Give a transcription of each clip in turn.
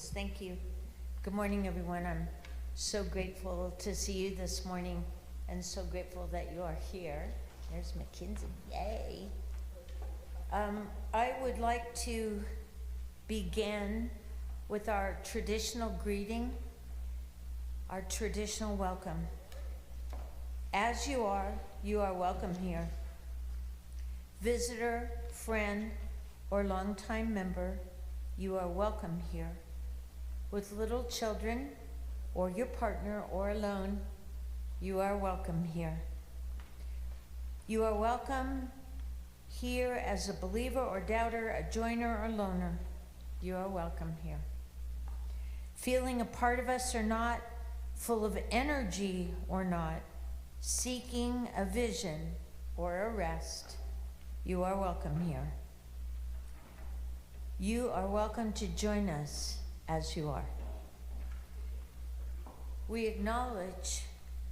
Jesus. Thank you. Good morning, everyone. I'm so grateful to see you this morning and so grateful that you are here. There's Mackenzie. Yay. I would like to begin with our traditional greeting, our traditional welcome. As you are welcome here. Visitor, friend, or longtime member, you are welcome here. With little children, or your partner, or alone, you are welcome here. You are welcome here as a believer or doubter, a joiner or loner. You are welcome here. Feeling a part of us or not, full of energy or not, seeking a vision or a rest, you are welcome here. You are welcome to join us as you are. We acknowledge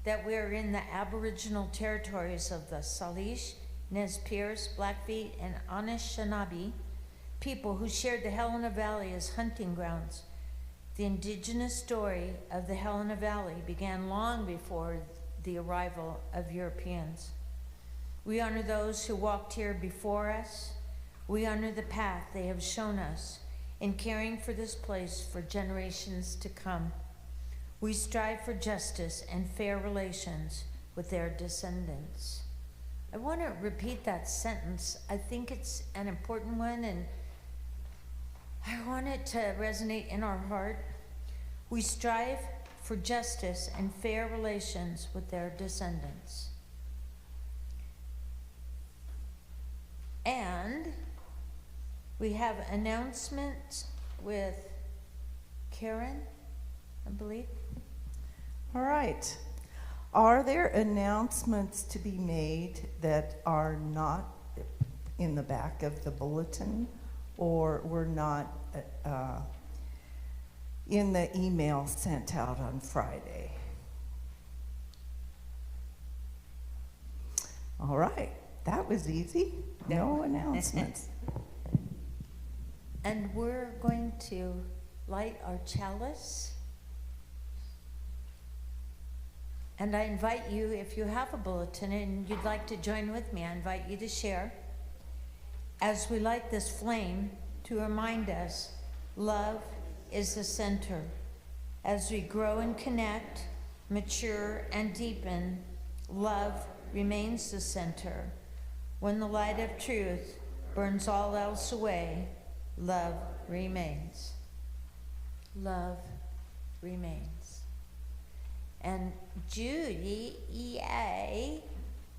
that we are in the Aboriginal territories of the Salish, Nez Perce, Blackfeet, and Anishinaabe people who shared the Helena Valley as hunting grounds. The indigenous story of the Helena Valley began long before the arrival of Europeans. We honor those who walked here before us. We honor the path they have shown us in caring for this place for generations to come. We strive for justice and fair relations with their descendants. I want to repeat that sentence. I think it's an important one, and I want it to resonate in our heart. We strive for justice and fair relations with their descendants. And we have announcements with Karen, I believe. All right. Are there announcements to be made that are not in the back of the bulletin or were not in the email sent out on Friday? All right. That was easy. No announcements. And we're going to light our chalice. And I invite you, if you have a bulletin and you'd like to join with me, I invite you to share as we light this flame to remind us love is the center. As we grow and connect, mature and deepen, love remains the center. When the light of truth burns all else away, love remains. Love remains. And Judy E.A.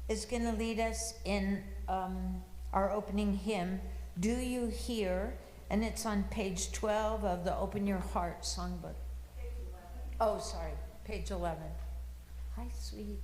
is going to lead us in our opening hymn, Do You Hear? And it's on page 12 of the Open Your Heart songbook. Page 11. Oh, sorry, page 11. Hi, sweetie.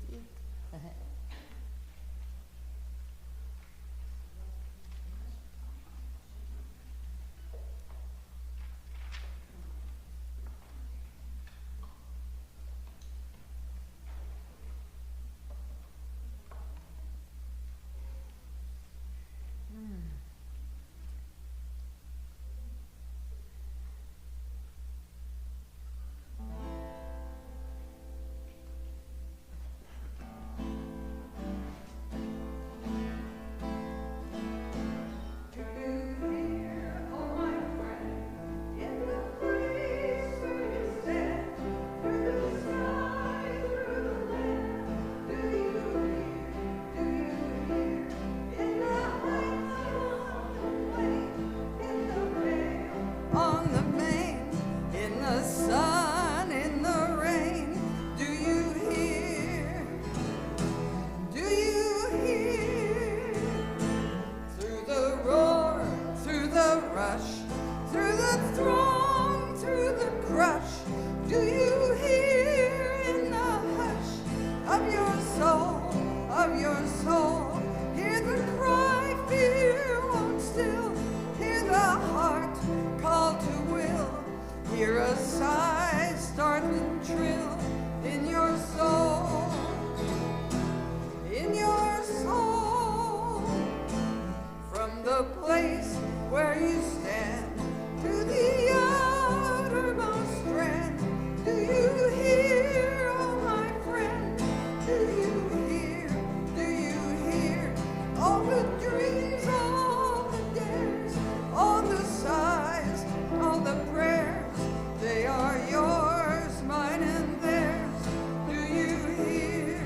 The place where you stand to the outer Do you hear, oh my friend? Do you hear? Do you hear? All the dreams, all the dares, all the sighs, all the prayers, they are yours, mine and theirs. Do you hear?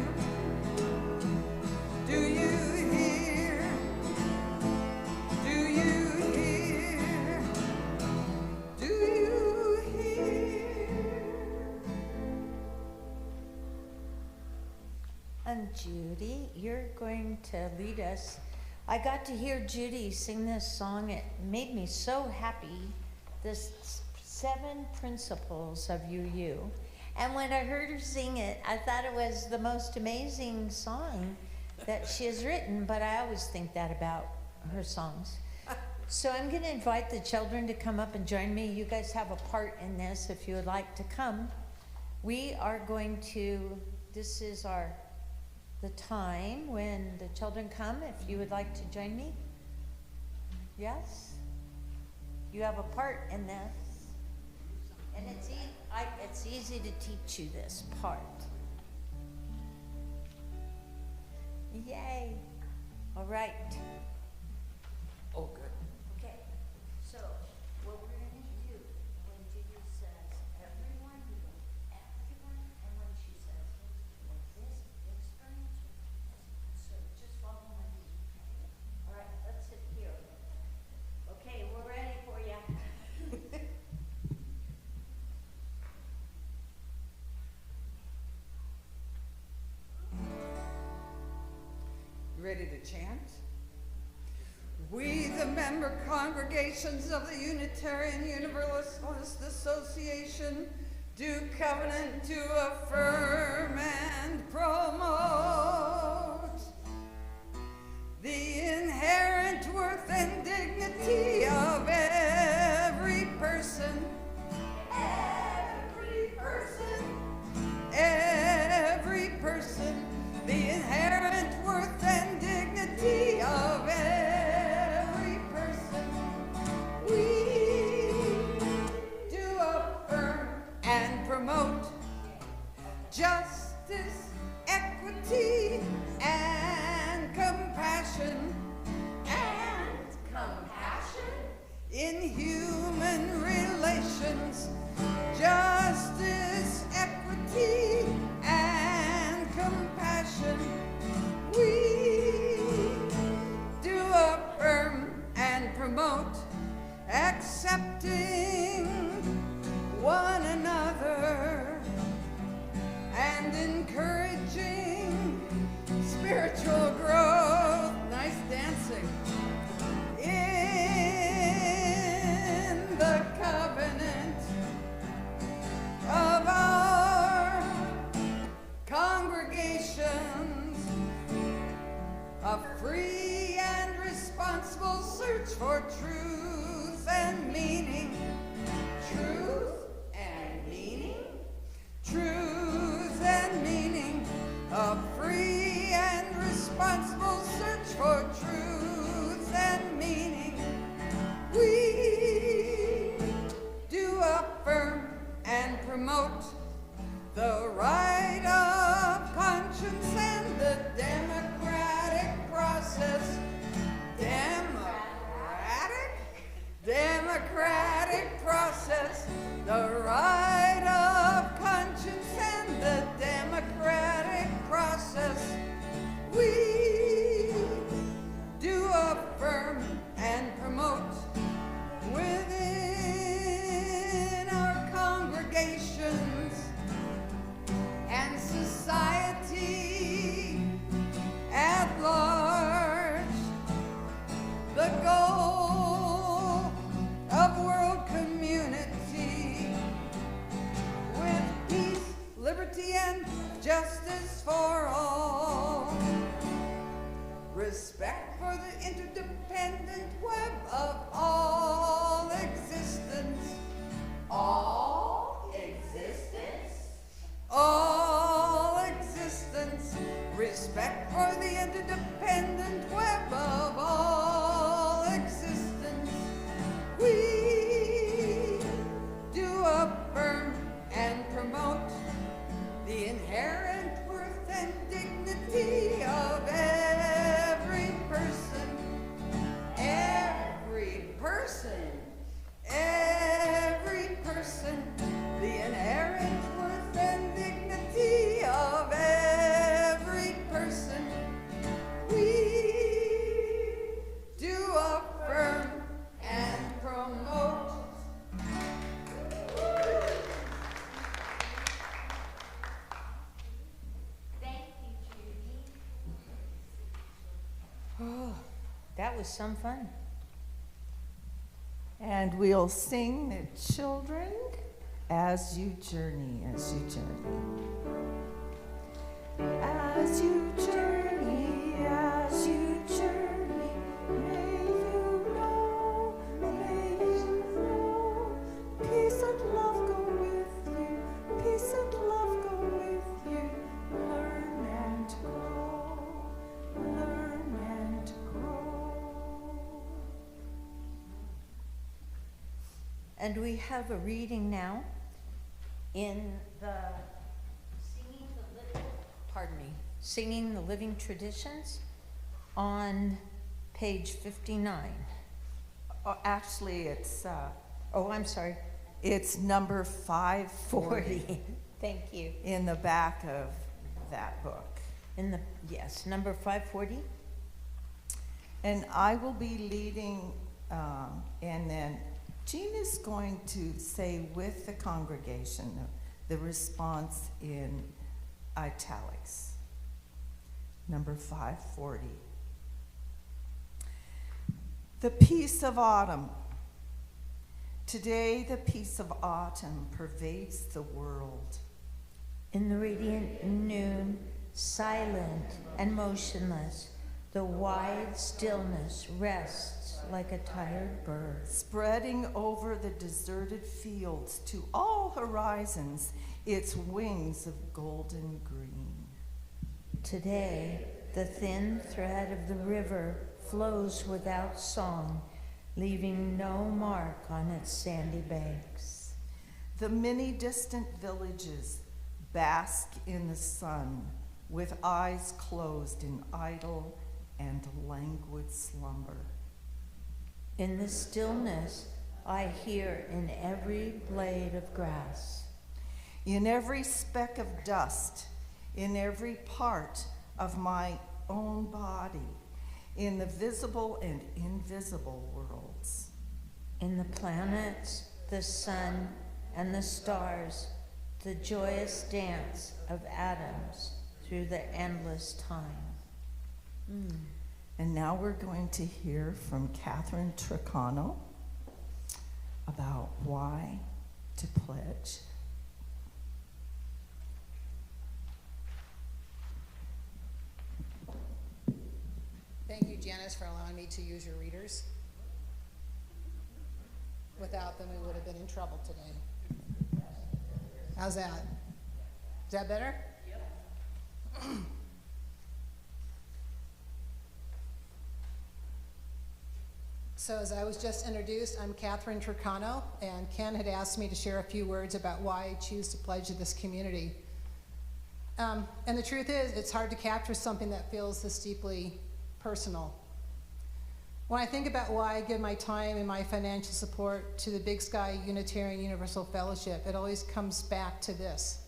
Do you hear? Do you hear? Do you hear? And Judy, you're going to lead us. I got to hear Judy sing this song. It made me so happy. This 7 principles of you. And when I heard her sing it, I thought it was the most amazing song that she has written, but I always think that about her songs. So I'm going to invite the children to come up and join me. You guys have a part in this if you would like to come. We are going to, this is the time when the children come, if you would like to join me. Yes? You have a part in this. And it's easy to teach you this part. Yay. All right. Oh, good. Okay, so what we're going to do, when Judy says everyone, you go everyone, and when she says like this, experience with this. So just follow my lead, okay? All right, let's sit here. Okay, we're ready for you. You ready to chant? We, the member congregations of the Unitarian Universalist Association, do covenant to affirm and promote the inherent worth and dignity of every person, the inherent worth and dignity of every person. We do affirm and promote justice, equity, and compassion. In human relations, justice, equity, and compassion. We do affirm and promote accepting one another and encouraging spiritual growth. Nice dancing. In the covenant of our congregations, a free and responsible search for truth and meaning. Truth and meaning. Truth and meaning. A free and responsible search for truth and meaning. We do affirm and promote the right of conscience and the democratic process. Democratic some fun. And we'll sing the children as you journey, as you journey. As you journey, as you journey, may you know, peace and love go with you, peace and love go with you. Learn and grow, learn and grow. And we have a reading now in the Singing the Living Traditions on page 59. Actually, it's Oh, I'm sorry, it's number 540 40. Thank you. in the back of that book. Yes, number 540. And I will be leading, and then Jean is going to say with the congregation the response in italics. Number 540. The peace of autumn. Today, the peace of autumn pervades the world. In the radiant noon, silent and motionless, the wide stillness rests like a tired bird. Spreading over the deserted fields to all horizons, its wings of golden green. Today, the thin thread of the river flows without song, leaving no mark on its sandy banks. The many distant villages bask in the sun with eyes closed in idle and languid slumber. In the stillness, I hear in every blade of grass, In every speck of dust, in every part of my own body, in the visible and invisible worlds. in the planets, the sun, and the stars, the joyous dance of atoms through the endless time. And now we're going to hear from Catherine Tricano about why to pledge. Thank you, Janice, for allowing me to use your readers. Without them, we would have been in trouble today. How's that? Is that better? Yep. So as I was just introduced, I'm Catherine Tricano, and Ken had asked me to share a few words about why I choose to pledge to this community. And the truth is, it's hard to capture something that feels this deeply personal. When I think about why I give my time and my financial support to the Big Sky Unitarian Universal Fellowship, it always comes back to this.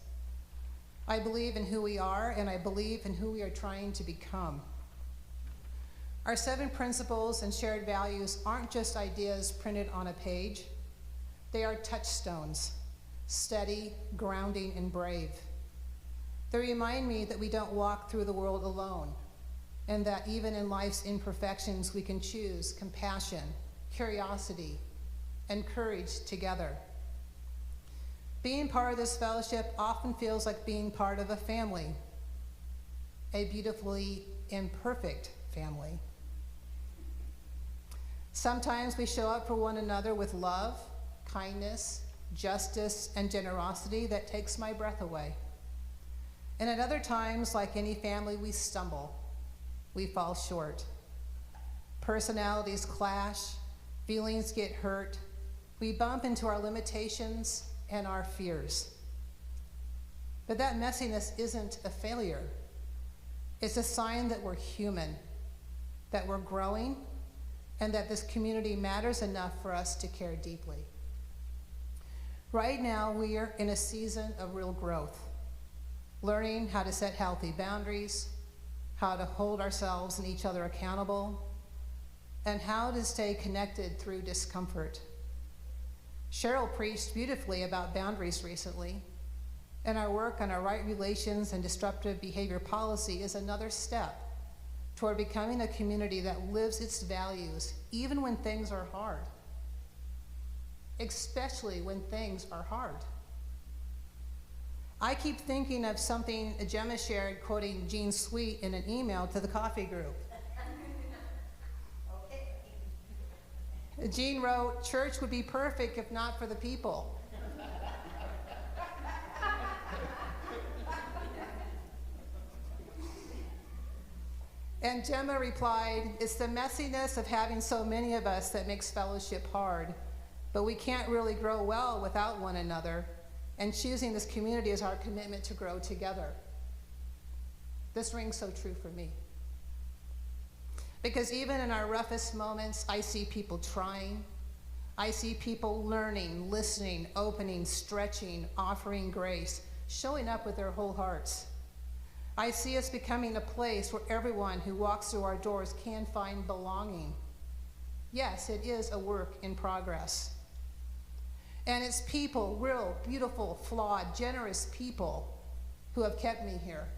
I believe in who we are, and I believe in who we are trying to become. Our 7 principles and shared values aren't just ideas printed on a page. They are touchstones, steady, grounding, and brave. They remind me that we don't walk through the world alone, and that even in life's imperfections, we can choose compassion, curiosity, and courage together. Being part of this fellowship often feels like being part of a family, a beautifully imperfect family. Sometimes we show up for one another with love, kindness, justice, and generosity that takes my breath away. And at other times, like any family, we stumble. We fall short. Personalities clash, feelings get hurt, we bump into our limitations and our fears. But that messiness isn't a failure. It's a sign that we're human, that we're growing, and that this community matters enough for us to care deeply. Right now, we are in a season of real growth, learning how to set healthy boundaries, how to hold ourselves and each other accountable, and how to stay connected through discomfort. Cheryl preached beautifully about boundaries recently, and our work on our right relations and disruptive behavior policy is another step toward becoming a community that lives its values even when things are hard, especially when things are hard. I keep thinking of something Gemma shared quoting Jean Sweet in an email to the coffee group. Jean wrote, "Church would be perfect if not for the people." And Gemma replied, "It's the messiness of having so many of us that makes fellowship hard, but we can't really grow well without one another, and choosing this community is our commitment to grow together." This rings so true for me. Because even in our roughest moments, I see people trying. I see people learning, listening, opening, stretching, offering grace, showing up with their whole hearts. I see us becoming a place where everyone who walks through our doors can find belonging. Yes, it is a work in progress. And it's people, real, beautiful, flawed, generous people, who have kept me here.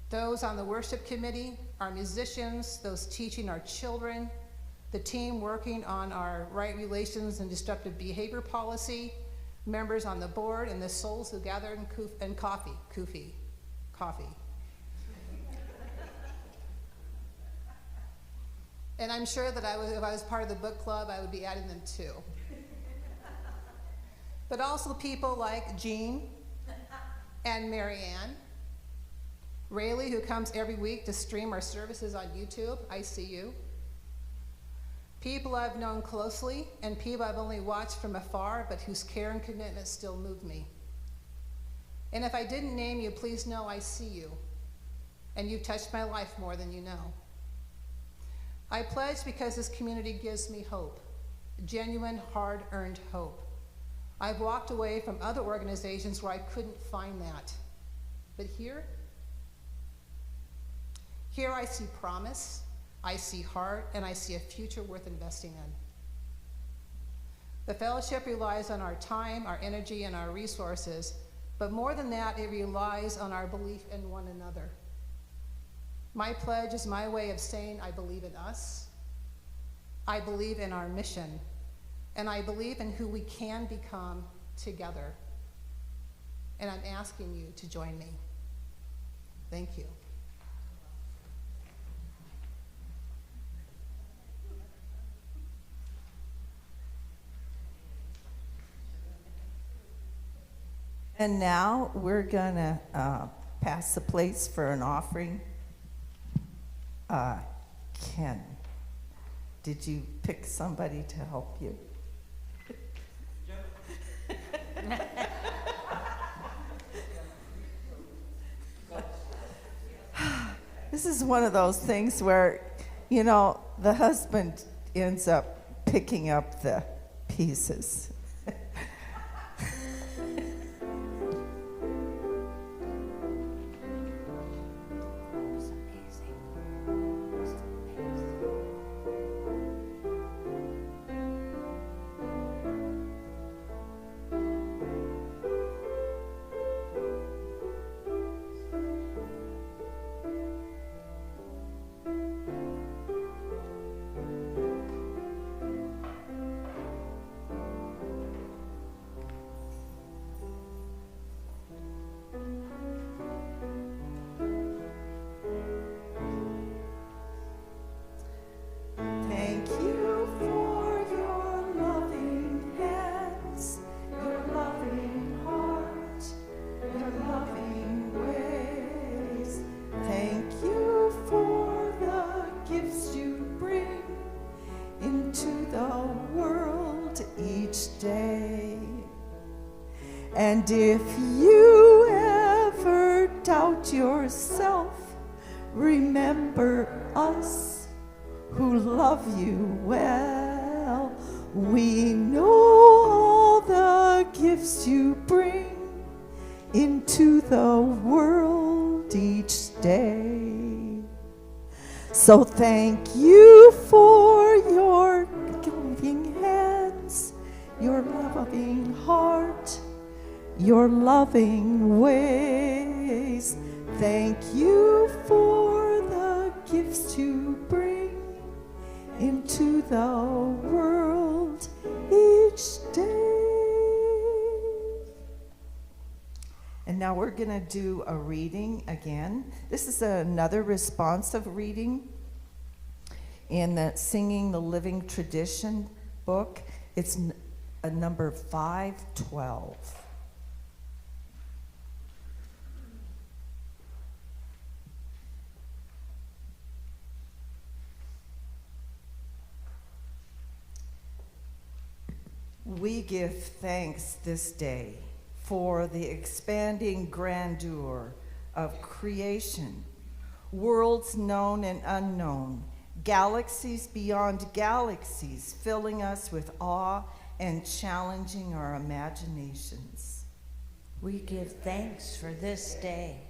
Those on the worship committee, our musicians, those teaching our children, the team working on our right relations and disruptive behavior policy, members on the board, and the souls who gathered in coffee. And I'm sure that if I was part of the book club, I would be adding them too. But also people like Jean and Marianne, Rayleigh, who comes every week to stream our services on YouTube. I see you. People I've known closely and people I've only watched from afar, but whose care and commitment still move me. And if I didn't name you, please know I see you, and you've touched my life more than you know. I pledge because this community gives me hope, genuine, hard-earned hope. I've walked away from other organizations where I couldn't find that. But here I see promise, I see heart, and I see a future worth investing in. The fellowship relies on our time, our energy, and our resources, but more than that, it relies on our belief in one another. My pledge is my way of saying I believe in us, I believe in our mission, and I believe in who we can become together. And I'm asking you to join me. Thank you. And now we're gonna pass the plates for an offering. Ken, did you pick somebody to help you? This is one of those things where, you know, the husband ends up picking up the pieces. And if you ever doubt yourself, remember us who love you well. We know all the gifts you bring into the world each day. So thank you for your giving hands, your loving heart, your loving ways. Thank you for the gifts to bring into the world each day. And now we're going to do a reading again. This is another responsive reading in the Singing the Living Tradition book. It's a number 512. We give thanks this day for the expanding grandeur of creation, worlds known and unknown, galaxies beyond galaxies, filling us with awe and challenging our imaginations. We give thanks for this day.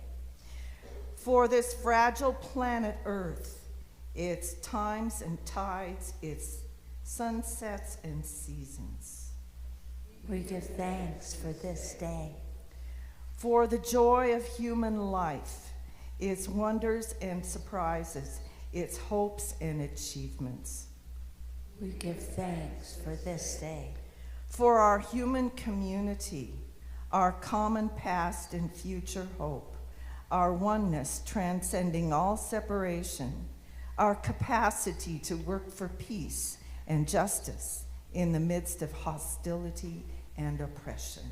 For this fragile planet Earth, its times and tides, its sunsets and seasons. We give thanks for this day. For the joy of human life, its wonders and surprises, its hopes and achievements. We give thanks for this day. For our human community, our common past and future hope, our oneness transcending all separation, our capacity to work for peace and justice in the midst of hostility and oppression.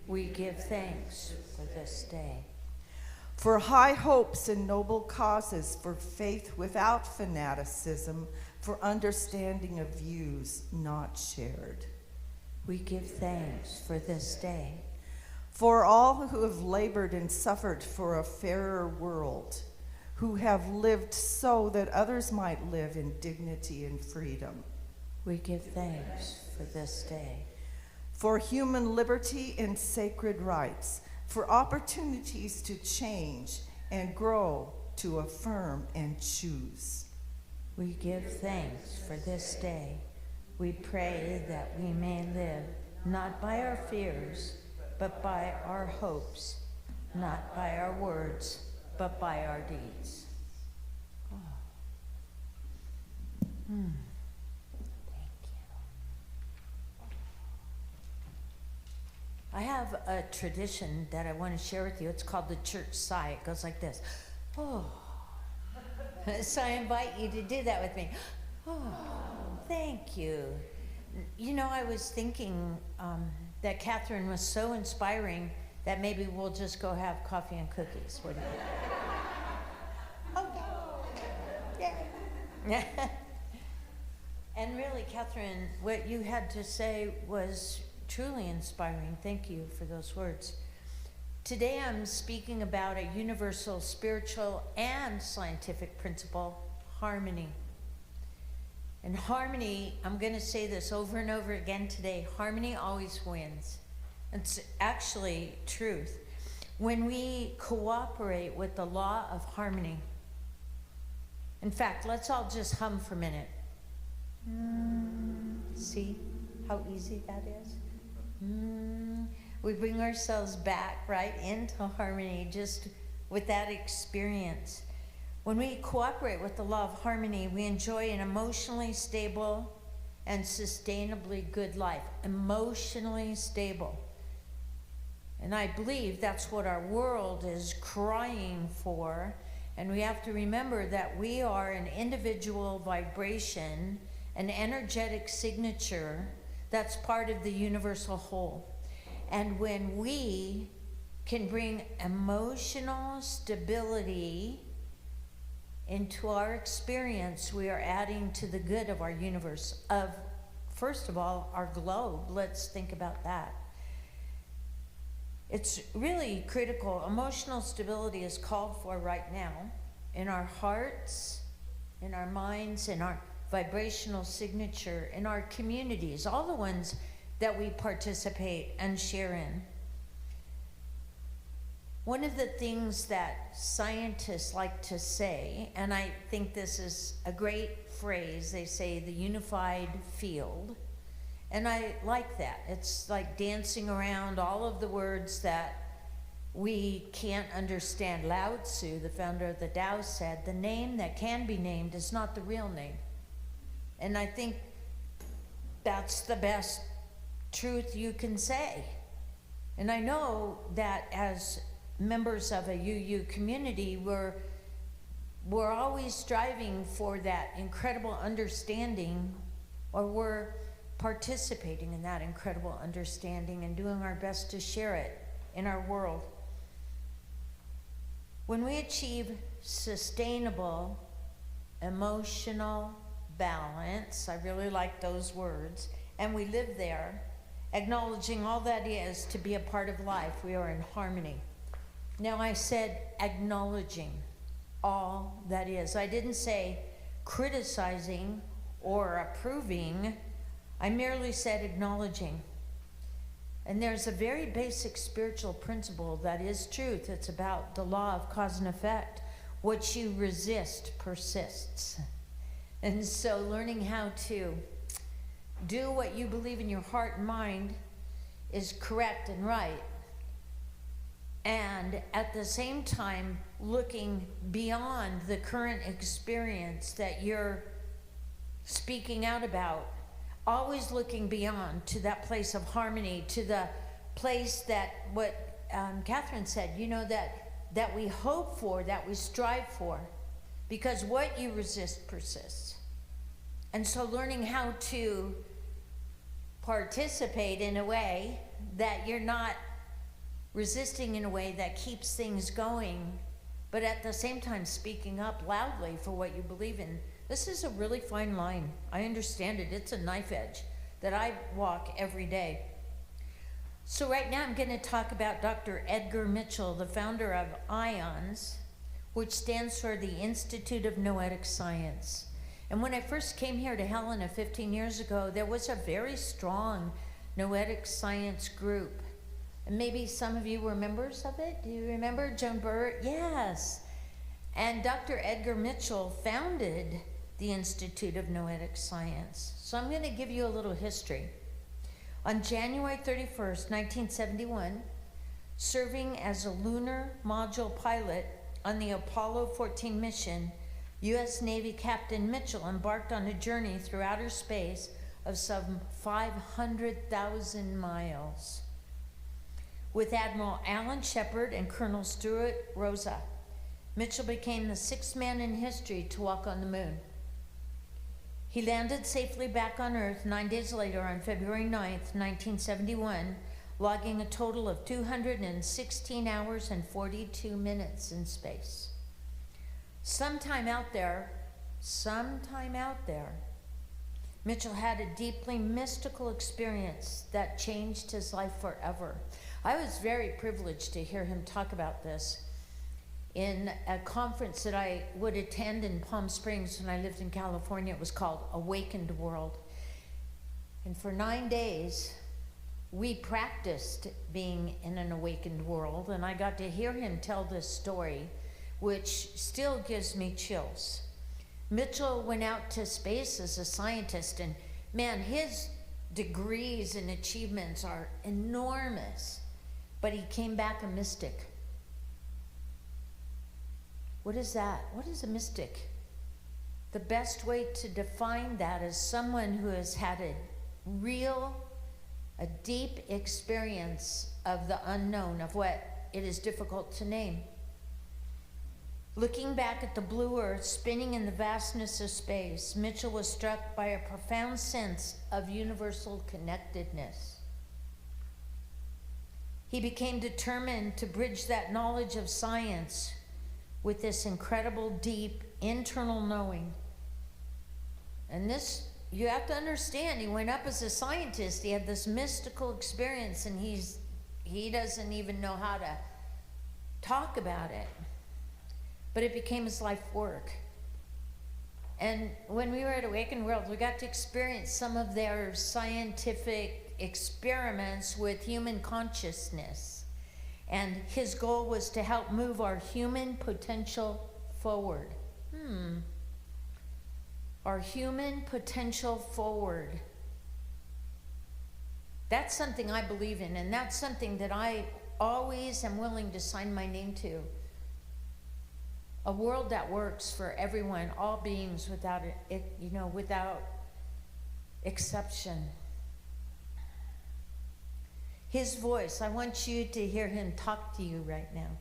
We give thanks for this day. For high hopes and noble causes, for faith without fanaticism, for understanding of views not shared. We give thanks for this day. For all who have labored and suffered for a fairer world, who have lived so that others might live in dignity and freedom. We give thanks for this day. For human liberty and sacred rights, for opportunities to change and grow, to affirm and choose. We give thanks for this day. We pray that we may live not by our fears, but by our hopes, not by our words, but by our deeds. Oh. Thank you. I have a tradition that I want to share with you. It's called the church sigh. It goes like this. Oh. So I invite you to do that with me. Oh, thank you. You know, I was thinking that Catherine was so inspiring that maybe we'll just go have coffee and cookies. What do you think? Okay. Yeah. And really, Catherine, what you had to say was truly inspiring. Thank you for those words. Today I'm speaking about a universal spiritual and scientific principle, harmony. And harmony, I'm going to say this over and over again today, harmony always wins. It's actually truth. When we cooperate with the law of harmony, in fact, let's all just hum for a minute. See how easy that is? We bring ourselves back right into harmony just with that experience. When we cooperate with the law of harmony, we enjoy an emotionally stable and sustainably good life. Emotionally stable. And I believe that's what our world is crying for. And we have to remember that we are an individual vibration, an energetic signature that's part of the universal whole. And when we can bring emotional stability into our experience, we are adding to the good of our universe, of, first of all, our globe. Let's think about that. It's really critical. Emotional stability is called for right now in our hearts, in our minds, in our vibrational signature, in our communities, all the ones that we participate and share in. One of the things that scientists like to say, and I think this is a great phrase, they say the unified field, and I like that. It's like dancing around all of the words that we can't understand. Lao Tzu, the founder of the Tao, said, the name that can be named is not the real name. And I think that's the best truth you can say. And I know that as members of a UU community, we're always striving for that incredible understanding, or we're participating in that incredible understanding and doing our best to share it in our world. When we achieve sustainable emotional balance, I really like those words, and we live there, acknowledging all that is to be a part of life, we are in harmony. Now, I said acknowledging all that is. I didn't say criticizing or approving. I merely said acknowledging. And there's a very basic spiritual principle that is truth. It's about the law of cause and effect. What you resist persists. And so learning how to do what you believe in your heart and mind is correct and right. And at the same time, looking beyond the current experience that you're speaking out about, always looking beyond to that place of harmony, to the place that what Catherine said, you know, that we hope for, that we strive for, because what you resist persists. And so learning how to participate in a way that you're not resisting in a way that keeps things going, but at the same time speaking up loudly for what you believe in. This is a really fine line. I understand it. It's a knife edge that I walk every day. So right now I'm going to talk about Dr. Edgar Mitchell, the founder of IONS, which stands for the Institute of Noetic Science. And when I first came here to Helena 15 years ago, there was a very strong noetic science group. And maybe some of you were members of it. Do you remember Joan Burr? Yes. And Dr. Edgar Mitchell founded the Institute of Noetic Science. So I'm going to give you a little history. On January 31st, 1971, serving as a lunar module pilot on the Apollo 14 mission, U.S. Navy Captain Mitchell embarked on a journey through outer space of some 500,000 miles with Admiral Alan Shepard and Colonel Stuart Rosa. Mitchell became the sixth man in history to walk on the moon. He landed safely back on Earth 9 days later on February 9th, 1971, logging a total of 216 hours and 42 minutes in space. Sometime out there, Mitchell had a deeply mystical experience that changed his life forever. I was very privileged to hear him talk about this in a conference that I would attend in Palm Springs when I lived in California. It was called Awakened World. And for 9 days, we practiced being in an awakened world, and I got to hear him tell this story, which still gives me chills. Mitchell went out to space as a scientist, and man, his degrees and achievements are enormous, but he came back a mystic. What is that? What is a mystic? The best way to define that is someone who has had a deep experience of the unknown, of what it is difficult to name. Looking back at the blue earth spinning in the vastness of space, Mitchell was struck by a profound sense of universal connectedness. He became determined to bridge that knowledge of science with this incredible, deep, internal knowing. And this, you have to understand, he went up as a scientist. He had this mystical experience, and he doesn't even know how to talk about it. But it became his life work. And when we were at Awakened World, we got to experience some of their scientific experiments with human consciousness. And his goal was to help move our human potential forward. Our human potential forward. That's something I believe in, and that's something that I always am willing to sign my name to. A world that works for everyone, all beings without without exception. His voice, I want you to hear him talk to you right now.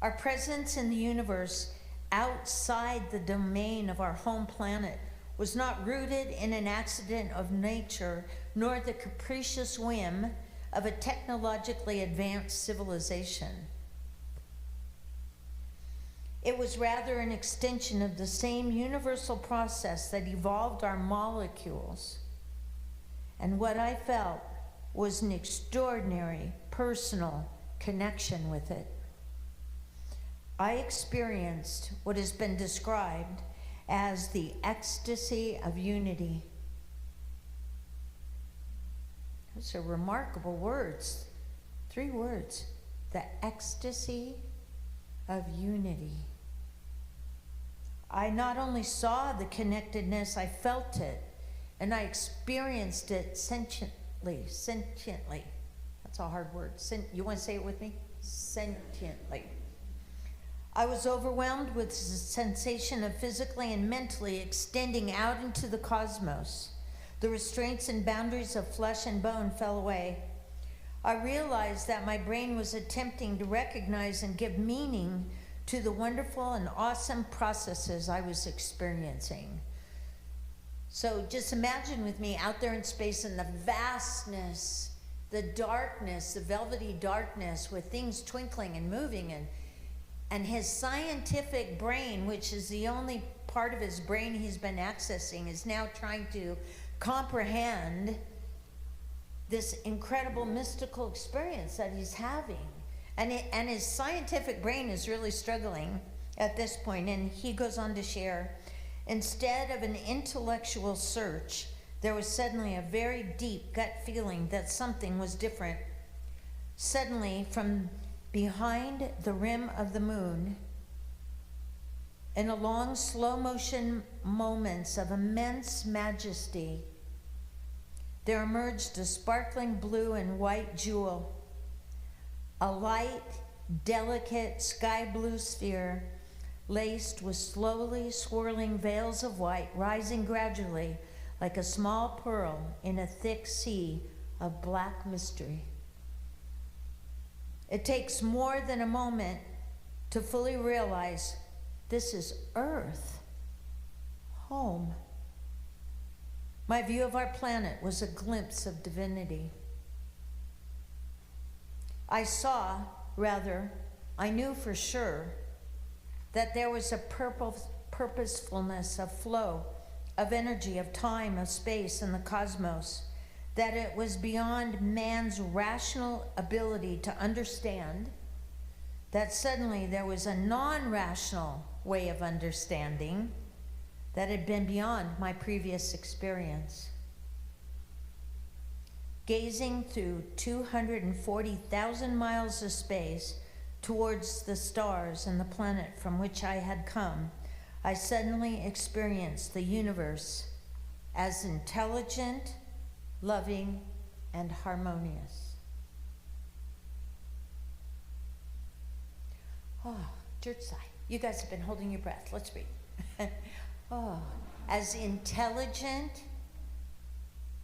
Our presence in the universe outside the domain of our home planet was not rooted in an accident of nature, nor the capricious whim of a technologically advanced civilization. It was rather an extension of the same universal process that evolved our molecules. And what I felt was an extraordinary personal connection with it. I experienced what has been described as the ecstasy of unity. Those are remarkable words. 3 words. The ecstasy of unity. I not only saw the connectedness, I felt it, and I experienced it sentiently. That's a hard word. You want to say it with me? Sentiently. I was overwhelmed with the sensation of physically and mentally extending out into the cosmos. The restraints and boundaries of flesh and bone fell away. I realized that my brain was attempting to recognize and give meaning to the wonderful and awesome processes I was experiencing. So just imagine with me out there in space in the vastness, the darkness, the velvety darkness with things twinkling and moving, and his scientific brain, which is the only part of his brain he's been accessing, is now trying to comprehend this incredible mystical experience that he's having. And his scientific brain is really struggling at this point. And he goes on to share, instead of an intellectual search, there was suddenly a very deep gut feeling that something was different. Suddenly, from behind the rim of the moon, in a long slow motion moments of immense majesty, there emerged a sparkling blue and white jewel, a light, delicate sky blue sphere laced with slowly swirling veils of white, rising gradually like a small pearl in a thick sea of black mystery. It takes more than a moment to fully realize this is Earth, home. My view of our planet was a glimpse of divinity. I knew for sure that there was a purposefulness of flow, of energy, of time, of space in the cosmos, that it was beyond man's rational ability to understand, that suddenly there was a non-rational way of understanding that had been beyond my previous experience. Gazing through 240,000 miles of space towards the stars and the planet from which I had come, I suddenly experienced the universe as intelligent, loving, and harmonious. Oh, church sigh. You guys have been holding your breath. Let's breathe. Oh, as intelligent,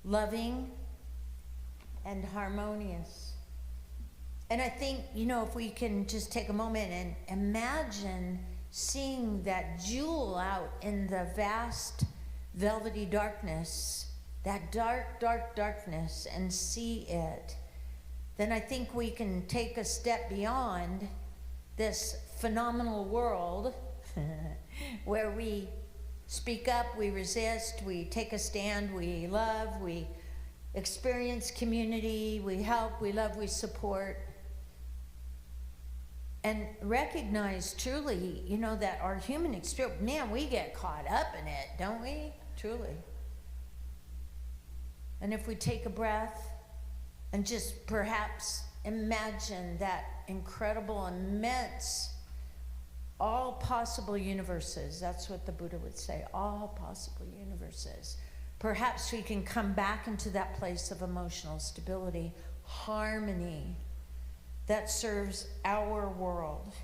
loving, and harmonious. And I think, if we can just take a moment and imagine seeing that jewel out in the vast velvety darkness, that dark, dark darkness, and see it, then I think we can take a step beyond this phenomenal world where we speak up, we resist, we take a stand, we love, we experience community, we help, we love, we support. And recognize truly, that our human experience, man, we get caught up in it, don't we? Truly. And if we take a breath and just perhaps imagine that incredible, immense, all possible universes, that's what the Buddha would say, all possible universes. Perhaps we can come back into that place of emotional stability, harmony, that serves our world.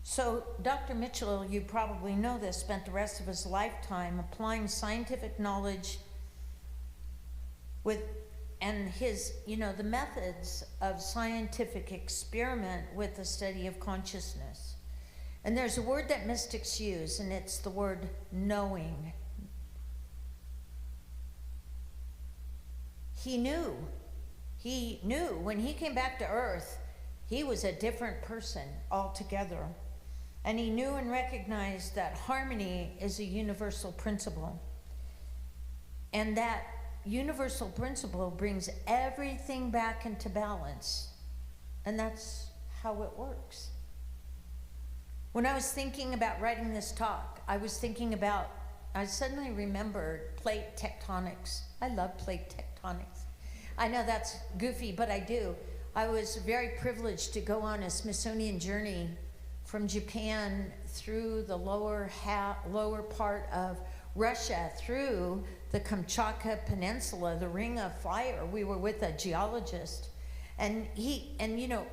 So Dr. Mitchell, you probably know this, spent the rest of his lifetime applying scientific knowledge with, and his, the methods of scientific experiment with the study of consciousness. And there's a word that mystics use, and it's the word knowing. He knew when he came back to Earth, he was a different person altogether. And he knew and recognized that harmony is a universal principle. And that universal principle brings everything back into balance. And that's how it works. When I was thinking about writing this talk, I suddenly remembered plate tectonics. I love plate tectonics. I know that's goofy, but I do. I was very privileged to go on a Smithsonian journey from Japan through the lower part of Russia, through the Kamchatka Peninsula, the Ring of Fire. We were with a geologist. And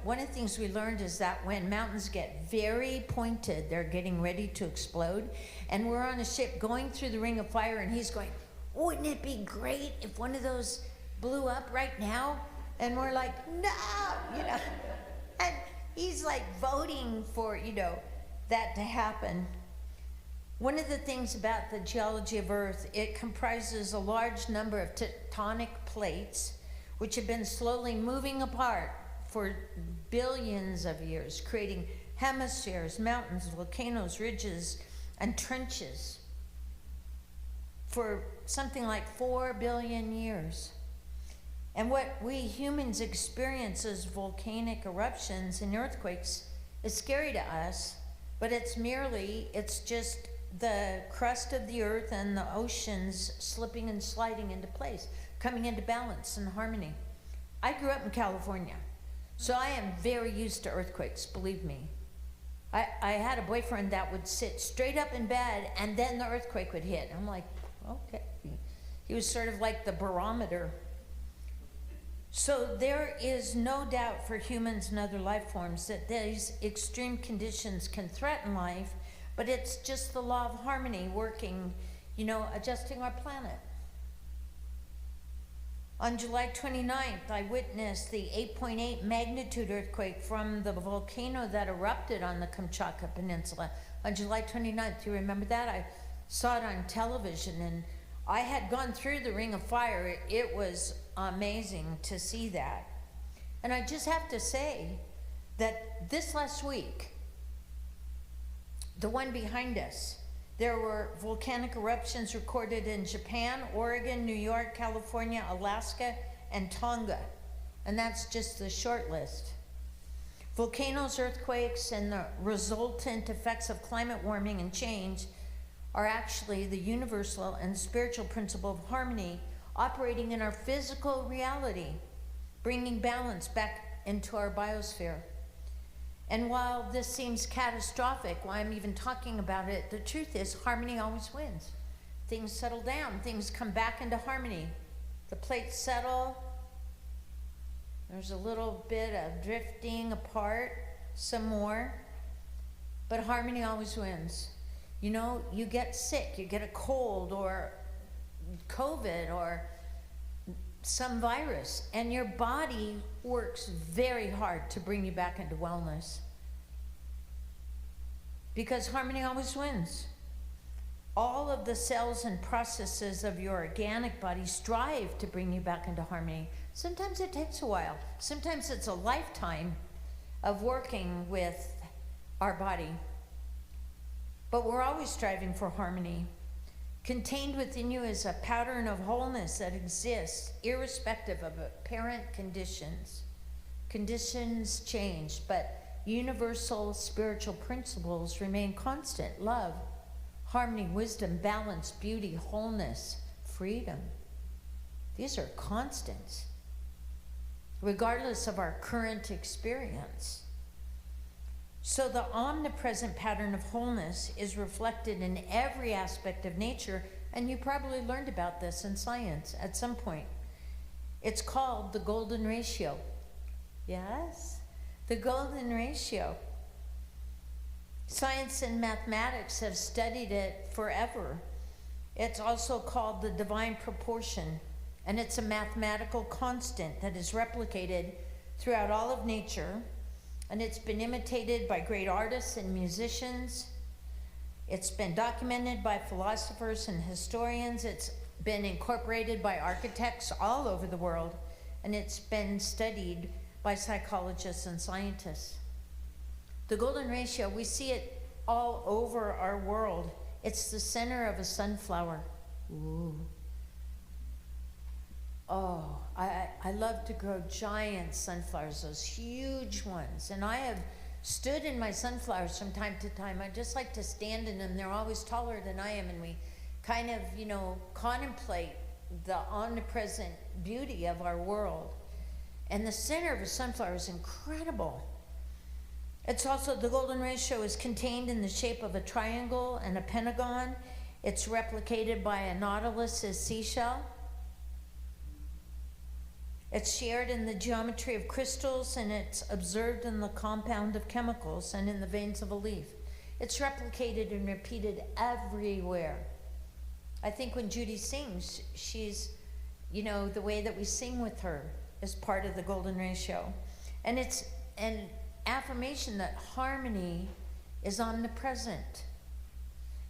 one of the things we learned is that when mountains get very pointed, they're getting ready to explode. And we're on a ship going through the Ring of Fire, and he's going, wouldn't it be great if one of those blew up right now? And we're like, no, And he's like voting for, that to happen. One of the things about the geology of Earth, it comprises a large number of tectonic plates which have been slowly moving apart for billions of years, creating hemispheres, mountains, volcanoes, ridges, and trenches for something like 4 billion years. And what we humans experience as volcanic eruptions and earthquakes is scary to us, but it's just the crust of the earth and the oceans slipping and sliding into place, coming into balance and harmony. I grew up in California, so I am very used to earthquakes, believe me. I had a boyfriend that would sit straight up in bed and then the earthquake would hit. I'm like, okay. He was sort of like the barometer. So there is no doubt for humans and other life forms that these extreme conditions can threaten life, but it's just the law of harmony working, adjusting our planet. On July 29th, I witnessed the 8.8 magnitude earthquake from the volcano that erupted on the Kamchatka Peninsula. On July 29th, do you remember that? I saw it on television, and I had gone through the Ring of Fire. It was amazing to see that. And I just have to say that this last week, the one behind us, there were volcanic eruptions recorded in Japan, Oregon, New York, California, Alaska, and Tonga. And that's just the short list. Volcanoes, earthquakes, and the resultant effects of climate warming and change are actually the universal and spiritual principle of harmony operating in our physical reality, bringing balance back into our biosphere. And while this seems catastrophic, why I'm even talking about it, the truth is harmony always wins. Things settle down, things come back into harmony. The plates settle, there's a little bit of drifting apart, some more, but harmony always wins. You get sick, you get a cold or COVID or some virus, and your body works very hard to bring you back into wellness. Because harmony always wins. All of the cells and processes of your organic body strive to bring you back into harmony. Sometimes it takes a while. Sometimes it's a lifetime of working with our body. But we're always striving for harmony. Contained within you is a pattern of wholeness that exists irrespective of apparent conditions. Conditions change, but universal spiritual principles remain constant. Love, harmony, wisdom, balance, beauty, wholeness, freedom. These are constants, regardless of our current experience. So the omnipresent pattern of wholeness is reflected in every aspect of nature, and you probably learned about this in science at some point. It's called the golden ratio. Yes, the golden ratio. Science and mathematics have studied it forever. It's also called the divine proportion, and it's a mathematical constant that is replicated throughout all of nature, and it's been imitated by great artists and musicians. It's been documented by philosophers and historians. It's been incorporated by architects all over the world, and it's been studied by psychologists and scientists. The golden ratio, we see it all over our world. It's the center of a sunflower. Ooh. Oh, I love to grow giant sunflowers, those huge ones. And I have stood in my sunflowers from time to time. I just like to stand in them. They're always taller than I am, and we kind of, contemplate the omnipresent beauty of our world. And the center of a sunflower is incredible. It's also, the golden ratio is contained in the shape of a triangle and a pentagon. It's replicated by a nautilus's seashell. It's shared in the geometry of crystals, and it's observed in the compound of chemicals and in the veins of a leaf. It's replicated and repeated everywhere. I think when Judy sings, she's, the way that we sing with her is part of the golden ratio. And it's an affirmation that harmony is omnipresent.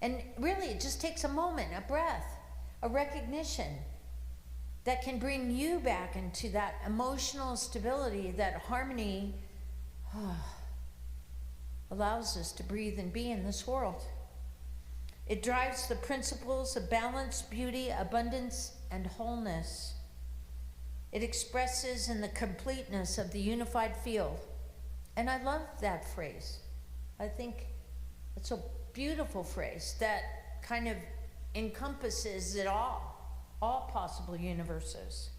And really, it just takes a moment, a breath, a recognition that can bring you back into that emotional stability, that harmony allows us to breathe and be in this world. It drives the principles of balance, beauty, abundance, and wholeness. It expresses in the completeness of the unified field. And I love that phrase. I think it's a beautiful phrase that kind of encompasses it all possible universes.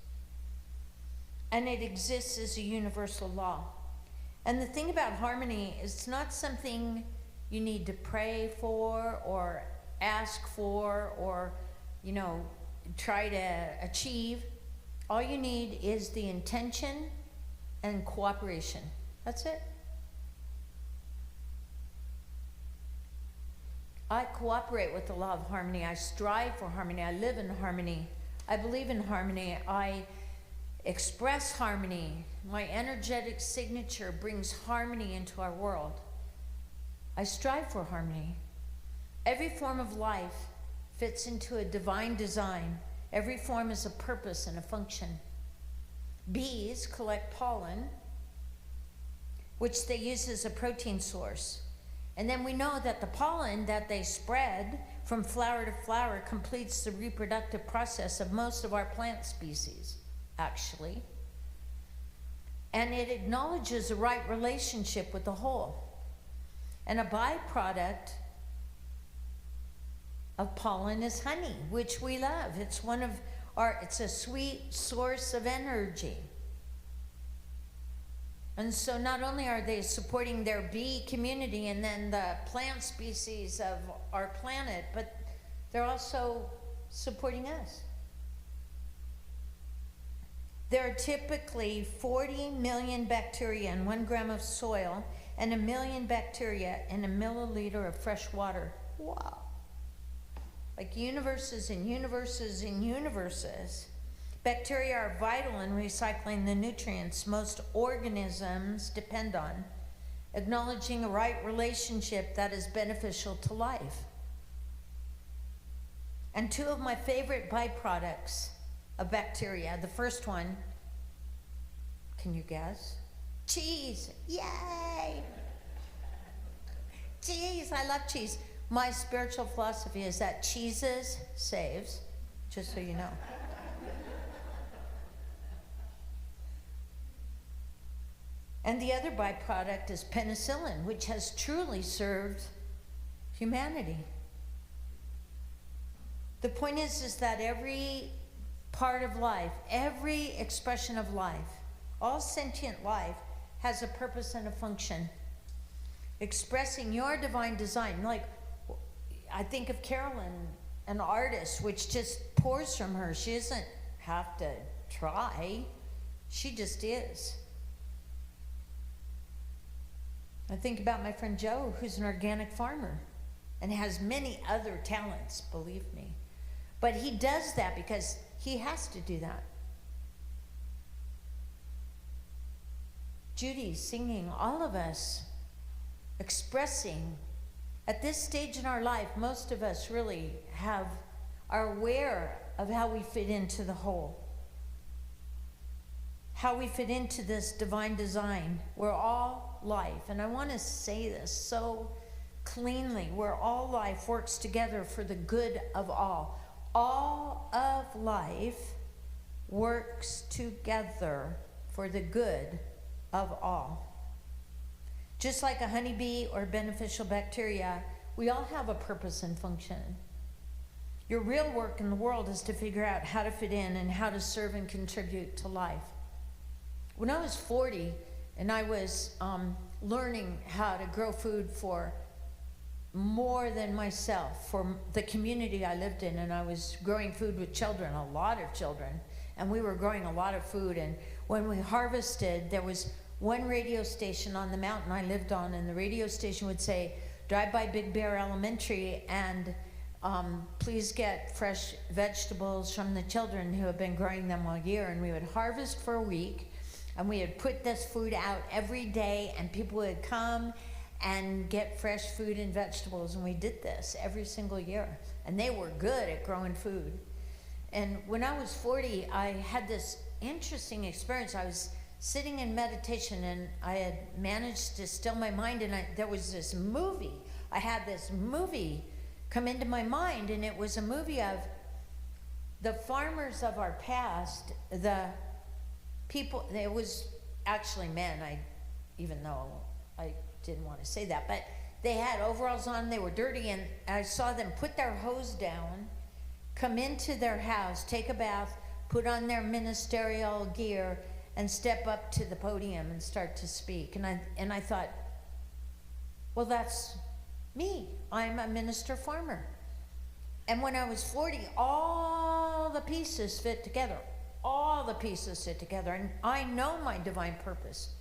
And it exists as a universal law. And the thing about harmony is it's not something you need to pray for or ask for or, try to achieve. All you need is the intention and cooperation. That's it. I cooperate with the law of harmony. I strive for harmony. I live in harmony. I believe in harmony. I express harmony. My energetic signature brings harmony into our world. I strive for harmony. Every form of life fits into a divine design. Every form is a purpose and a function. Bees collect pollen, which they use as a protein source. And then we know that the pollen that they spread from flower to flower completes the reproductive process of most of our plant species, actually. And it acknowledges the right relationship with the whole. And a byproduct of pollen is honey, which we love. It's a sweet source of energy. And so not only are they supporting their bee community and then the plant species of our planet, but they're also supporting us. There are typically 40 million bacteria in 1 gram of soil and 1 million bacteria in a milliliter of fresh water. Wow. Like universes and universes and universes. Bacteria are vital in recycling the nutrients most organisms depend on, acknowledging a right relationship that is beneficial to life. And 2 of my favorite byproducts of bacteria, the first one, can you guess? Cheese, yay! Cheese, I love cheese. My spiritual philosophy is that cheeses saves, just so you know. And the other byproduct is penicillin, which has truly served humanity. The point is that every part of life, every expression of life, all sentient life has a purpose and a function. Expressing your divine design. Like, I think of Carolyn, an artist, which just pours from her. She doesn't have to try. She just is. I think about my friend Joe, who's an organic farmer and has many other talents, believe me. But he does that because he has to do that. Judy singing, all of us expressing. At this stage in our life, most of us really are aware of how we fit into the whole. How we fit into this divine design. We're all life. And I want to say this so cleanly. Where all life works together for the good of all. All of life works together for the good of all. Just like a honeybee or beneficial bacteria, we all have a purpose and function. Your real work in the world is to figure out how to fit in and how to serve and contribute to life. When I was 40 and I was learning how to grow food for more than myself, for the community I lived in, and I was growing food with children, a lot of children, and we were growing a lot of food. And when we harvested, there was one radio station on the mountain I lived on, and the radio station would say, drive by Big Bear Elementary and please get fresh vegetables from the children who have been growing them all year. And we would harvest for a week, and we would put this food out every day, and people would come and get fresh food and vegetables. And we did this every single year, and they were good at growing food. And when I was 40, I had this interesting experience. I was sitting in meditation, and I had managed to still my mind, and there was this movie. I had this movie come into my mind, and it was a movie of the farmers of our past, the people. It was actually men, even though I didn't want to say that, but they had overalls on, they were dirty, and I saw them put their hose down, come into their house, take a bath, put on their ministerial gear, and step up to the podium and start to speak. And I thought, well, that's me. I'm a minister farmer. And when I was 40, all the pieces fit together. All the pieces fit together. And I know my divine purpose.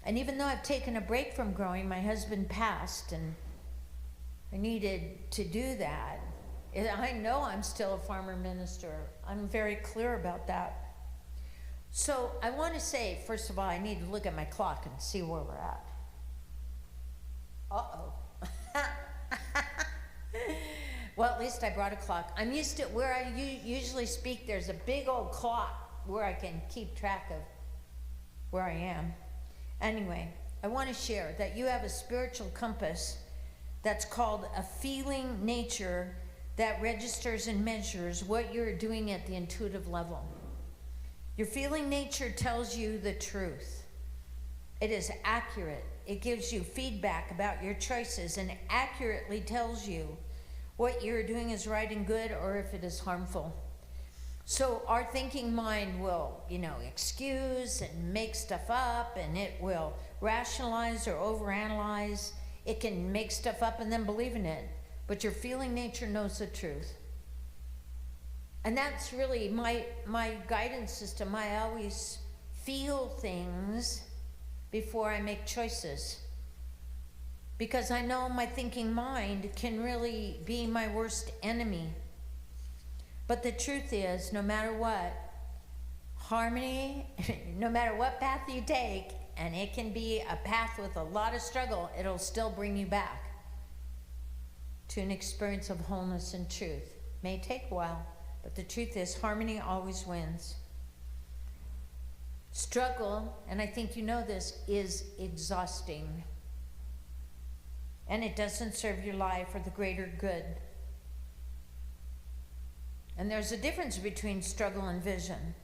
And even though I've taken a break from growing, my husband passed, and I needed to do that. I know I'm still a farmer minister. I'm very clear about that. So I want to say, first of all, I need to look at my clock and see where we're at. Uh-oh. Well, at least I brought a clock. I'm used to where I usually speak, there's a big old clock where I can keep track of where I am. Anyway, I want to share that you have a spiritual compass that's called a feeling nature that registers and measures what you're doing at the intuitive level. Your feeling nature tells you the truth. It is accurate. It gives you feedback about your choices and accurately tells you what you're doing is right and good or if it is harmful. So our thinking mind will, excuse and make stuff up, and it will rationalize or overanalyze. It can make stuff up and then believe in it. But your feeling nature knows the truth. And that's really my guidance system. I always feel things before I make choices. Because I know my thinking mind can really be my worst enemy. But the truth is, no matter what, harmony, no matter what path you take, and it can be a path with a lot of struggle, it'll still bring you back to an experience of wholeness and truth. May take a while, but the truth is harmony always wins. Struggle, and I think you know this, is exhausting. And it doesn't serve your life or the greater good. And there's a difference between struggle and vision.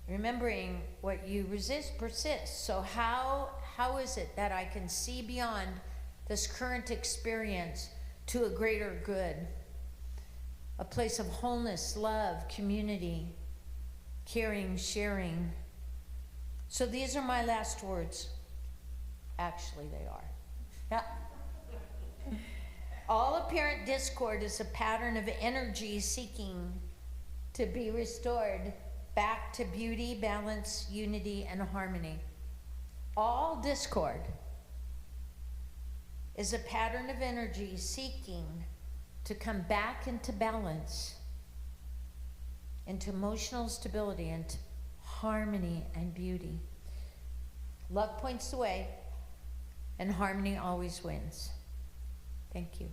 Remembering what you resist persists. So how is it that I can see beyond this current experience to a greater good? A place of wholeness, love, community, caring, sharing. So these are my last words. Actually, they are. Yeah. All apparent discord is a pattern of energy seeking to be restored back to beauty, balance, unity, and harmony. All discord is a pattern of energy seeking to come back into balance, into emotional stability, and harmony and beauty. Love points the way, and harmony always wins. Thank you.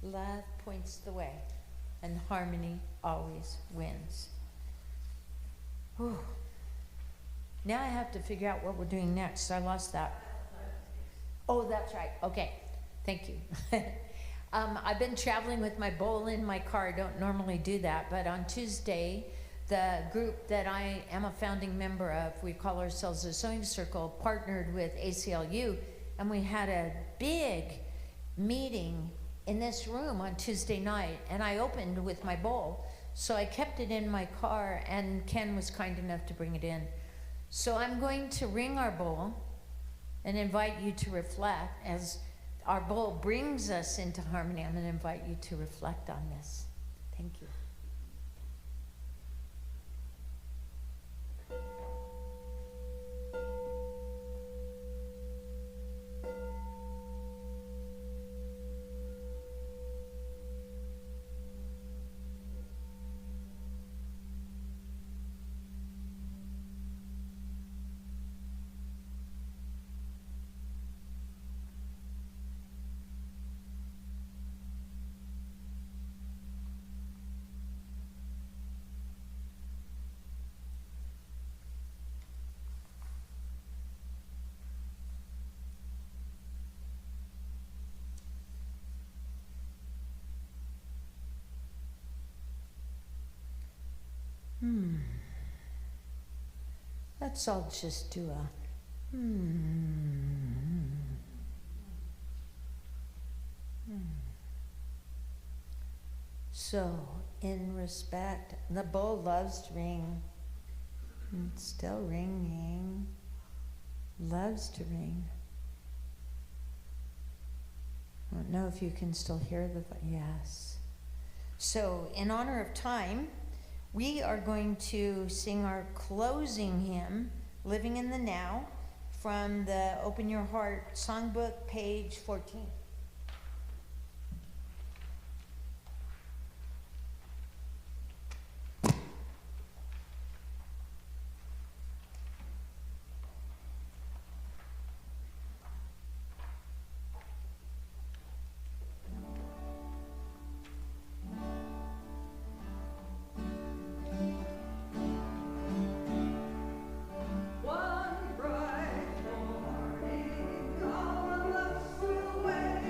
Love points the way, and harmony always wins. Whew. Now I have to figure out what we're doing next. I lost that. Oh, that's right. Okay. Thank you. I've been traveling with my bowl in my car. I don't normally do that, but on Tuesday, the group that I am a founding member of, we call ourselves the Sewing Circle, partnered with ACLU, and we had a big meeting in this room on Tuesday night, and I opened with my bowl. So I kept it in my car, and Ken was kind enough to bring it in. So I'm going to ring our bowl and invite you to reflect. As our bowl brings us into harmony, I'm going to invite you to reflect on this. Thank you. Let's all just do a So, in respect, the bowl loves to ring. It's still ringing. Loves to ring. I don't know if you can still hear the, yes. So, in honor of time, we are going to sing our closing hymn, Living in the Now, from the Open Your Heart Songbook, page 14. One bright morning, all of us will wake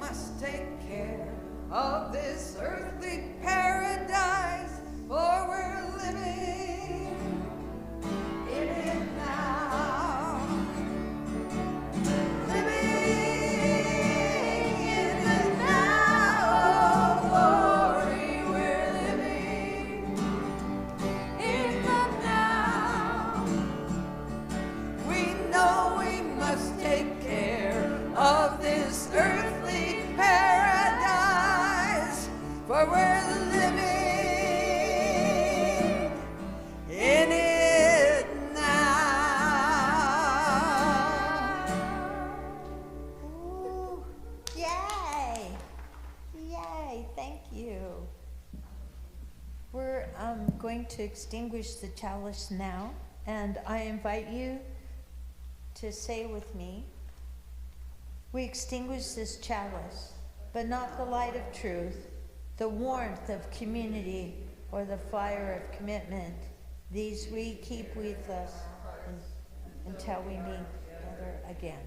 must take care of this earthly paradise, for we're living in it now. Living in it now, oh glory, we're living in the now. We know we must take care of this earthly paradise, for we're living in it now. Ooh, yay! Yay, thank you. We're going to extinguish the chalice now, and I invite you to say with me, we extinguish this chalice, but not the light of truth, the warmth of community, or the fire of commitment. These we keep with us until we meet together again.